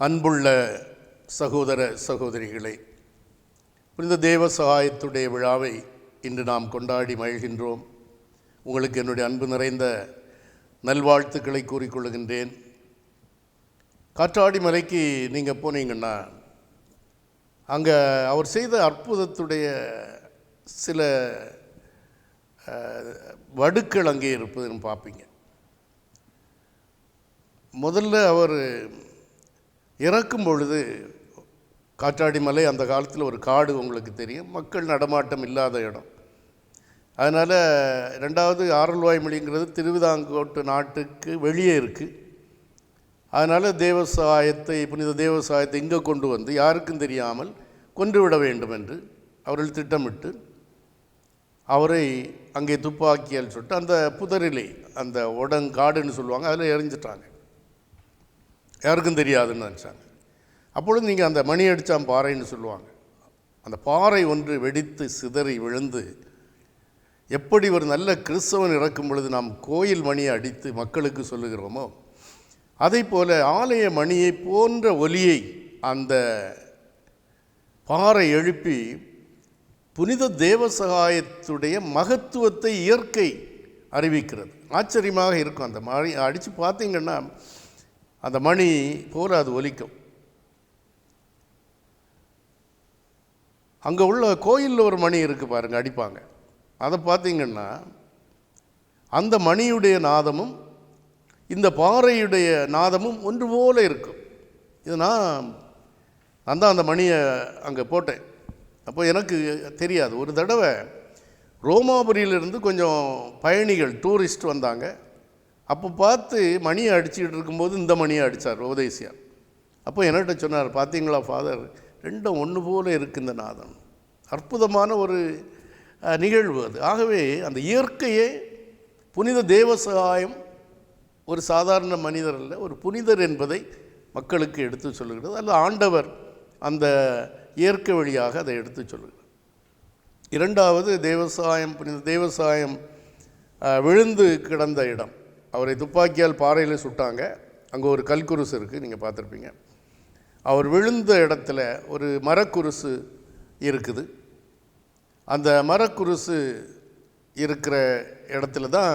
அன்புள்ள சகோதர சகோதரிகளே, புனித தேவ சகாயத்துடைய விழாவை இன்று நாம் கொண்டாடி மகிழ்கின்றோம். உங்களுக்கு என்னுடைய அன்பு நிறைந்த நல்வாழ்த்துக்களை கூறிக்கொள்கின்றேன். காற்றாடி மலைக்கு நீங்கள் போனீங்கன்னா அங்கே அவர் செய்த அற்புதத்துடைய சில வடுக்கள் அங்கே இருப்பதுன்னு பார்ப்பீங்க. முதல்ல அவர் இறக்கும் பொழுது, காற்றாடி மலை அந்த காலத்தில் ஒரு காடு, உங்களுக்கு தெரியும், மக்கள் நடமாட்டம் இல்லாத இடம். அதனால் ரெண்டாவது ஆரல்வாய்மொழிங்கிறது திருவிதாங்கோட்டு நாட்டுக்கு வெளியே இருக்குது. அதனால் புனித தேவசகாயத்தை இங்கே கொண்டு வந்து யாருக்கும் தெரியாமல் கொன்றுவிட வேண்டும் என்று அவர்கள் திட்டமிட்டு அவரை அங்கே துப்பாக்கியால் சுட்டு அந்த புதரிலே, அந்த உடங்காடுன்னு சொல்லுவாங்க, அதில் எறிஞ்சிட்டாங்க. யாருக்கும் தெரியாதுன்னு நினச்சாங்க. அப்பொழுது நீங்கள் அந்த மணி அடித்தான் பாறைன்னு சொல்லுவாங்க, அந்த பாறை ஒன்று வெடித்து சிதறி விழுந்து, எப்படி ஒரு நல்ல கிறிஸ்தவன் இறக்கும் பொழுது நாம் கோயில் மணியை அடித்து மக்களுக்கு சொல்லுகிறோமோ, அதை போல ஆலய மணியை போன்ற ஒலியை அந்த பாறை எழுப்பி புனித தேவசகாயத்துடைய மகத்துவத்தை இயற்கை அறிவிக்கிறது. ஆச்சரியமாக இருக்கும். அந்த மணி அடித்து பார்த்தீங்கன்னா அந்த மணி போல அது ஒலிக்கும். அங்கே உள்ள கோயிலில் ஒரு மணி இருக்குது பாருங்கள், அடிப்பாங்க. அதை பார்த்தீங்கன்னா அந்த மணியுடைய நாதமும் இந்த பாறையுடைய நாதமும் ஒன்று போல இருக்கும். இது நான் தான் அந்த மணியை அங்கே போட்டேன். அப்போ எனக்கு தெரியாது. ஒரு தடவை ரோமாபுரியிலிருந்து கொஞ்சம் பயணிகள், டூரிஸ்ட் வந்தாங்க. அப்போ பார்த்து மணியை அடிச்சுக்கிட்டு இருக்கும்போது இந்த மணியை அடித்தார் உபதேசியார். அப்போ என்கிட்ட சொன்னார், பார்த்தீங்களா ஃபாதர், ரெண்டும் ஒன்று போல இருக்குது இந்த நாதம். அற்புதமான ஒரு நிகழ்வு அது. ஆகவே அந்த இயற்கையே புனித தேவசகாயம் ஒரு சாதாரண மனிதர் அல்ல, ஒரு புனிதர் என்பதை மக்களுக்கு எடுத்து சொல்லுகிறது. அல்ல, ஆண்டவர் அந்த இயற்கை வழியாக அதை எடுத்து சொல்லுகிறார். இரண்டாவது புனித தேவசகாயம் விழுந்து கிடந்த இடம். அவரை துப்பாக்கியால் பாறையில் சுட்டாங்க. அங்கே ஒரு கல்குருசு இருக்குது, நீங்கள் பார்த்துருப்பீங்க. அவர் விழுந்த இடத்துல ஒரு மரக்குருசு இருக்குது. அந்த மரக்குருசு இருக்கிற இடத்துல தான்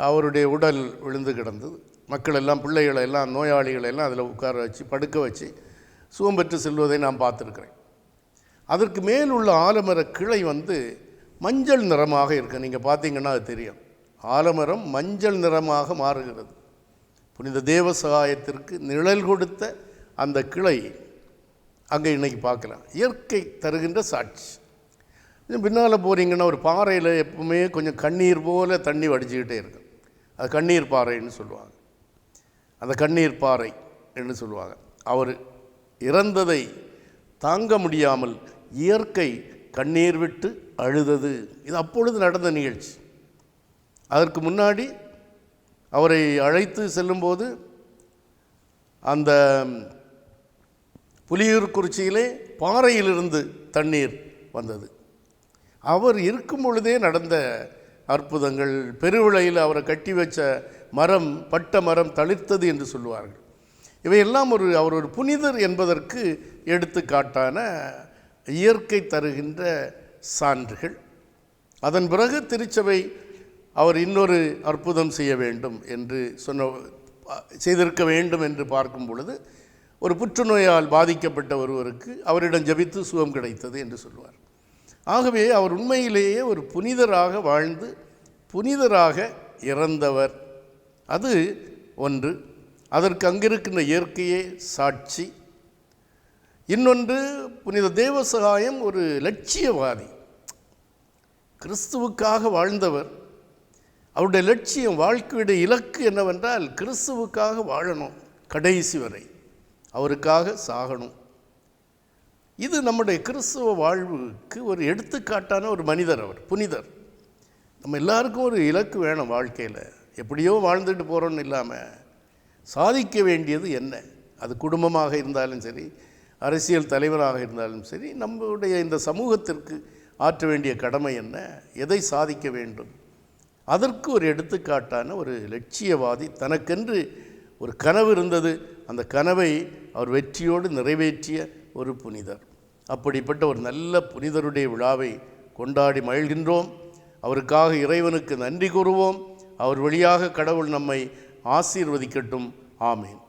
அவருடைய உடல் விழுந்து கிடந்தது. மக்கள் எல்லாம், பிள்ளைகளை எல்லாம், நோயாளிகளை எல்லாம் அதில் உட்கார வச்சு படுக்க வச்சு சுகம் பெற்று செல்வதை நான் பார்த்துருக்குறேன். அதற்கு மேல் உள்ள ஆலமர கிளை மஞ்சள் நிறமாக இருக்குது. நீங்கள் பார்த்தீங்கன்னா அது தெரியும். ஆலமரம் மஞ்சள் நிறமாக மாறுகிறது. புனித தேவசகாயத்திற்கு நிழல் கொடுத்த அந்த கிளை அங்கே இன்றைக்கி பார்க்கலாம். இயற்கை தருகின்ற சாட்சி. பின்னால் போகிறீங்கன்னா ஒரு பாறையில் எப்பவுமே கொஞ்சம் கண்ணீர் போல் தண்ணி வடிச்சுக்கிட்டே இருக்கும். அது கண்ணீர் பாறைன்னு சொல்லுவாங்க. அந்த கண்ணீர் பாறை என்று சொல்லுவாங்க. அவர் இறந்ததை தாங்க முடியாமல் இயற்கை கண்ணீர் விட்டு அழுதது. இது அப்பொழுது நடந்த நிகழ்ச்சி. அதற்கு முன்னாடி அவரை அழைத்து செல்லும்போது அந்த புலியூர்குறிச்சியிலே பாறையிலிருந்து தண்ணீர் வந்தது. அவர் இருக்கும் பொழுதே நடந்த அற்புதங்கள். பெருவிளையில் அவரை கட்டி வச்ச மரம், பட்ட மரம் தளிர்த்தது என்று சொல்லுவார்கள். இவையெல்லாம் அவர் ஒரு புனிதர் என்பதற்கு எடுத்துக்காட்டான இயற்கை தருகின்ற சான்றுகள். அதன் பிறகு திருச்சபை அவர் இன்னொரு அற்புதம் செய்ய வேண்டும் என்று செய்திருக்க வேண்டும் என்று பார்க்கும் பொழுது, ஒரு புற்றுநோயால் பாதிக்கப்பட்ட ஒருவருக்கு அவரிடம் ஜெபித்து சுகம் கிடைத்தது என்று சொல்லுவார். ஆகவே அவர் உண்மையிலேயே ஒரு புனிதராக வாழ்ந்து புனிதராக இறந்தவர். அது ஒன்று. அதற்கு அங்கிருக்கின்ற இயற்கையே சாட்சி. இன்னொன்று, புனித தேவசகாயம் ஒரு லட்சியவாதி, கிறிஸ்துவுக்காக வாழ்ந்தவர். அவருடைய லட்சியம், வாழ்க்கையுடைய இலக்கு என்னவென்றால் கிறிஸ்துவுக்காக வாழணும், கடைசி வரை அவருக்காக சாகணும். இது நம்முடைய கிறிஸ்துவ வாழ்வுக்கு ஒரு எடுத்துக்காட்டான ஒரு மனிதர். அவர் புனிதர். நம்ம எல்லாருக்கும் ஒரு இலக்கு வேணும் வாழ்க்கையில். எப்படியோ வாழ்ந்துட்டு போகிறோன்னு இல்லாமல் சாதிக்க வேண்டியது என்ன? அது குடும்பமாக இருந்தாலும் சரி, அரசியல் தலைவராக இருந்தாலும் சரி, நம்முடைய இந்த சமூகத்திற்கு ஆற்ற வேண்டிய கடமை என்ன? எதை சாதிக்க வேண்டும்? அதற்கு ஒரு எடுத்துக்காட்டான ஒரு லட்சியவாதி. தனக்கென்று ஒரு கனவு இருந்தது. அந்த கனவை அவர் வெற்றியோடு நிறைவேற்றிய ஒரு புனிதர். அப்படிப்பட்ட ஒரு நல்ல புனிதருடைய விழாவை கொண்டாடி மகிழ்கின்றோம். அவருக்காக இறைவனுக்கு நன்றி கூறுவோம். அவர் வழியாக கடவுள் நம்மை ஆசீர்வதிக்கட்டும். ஆமேன்.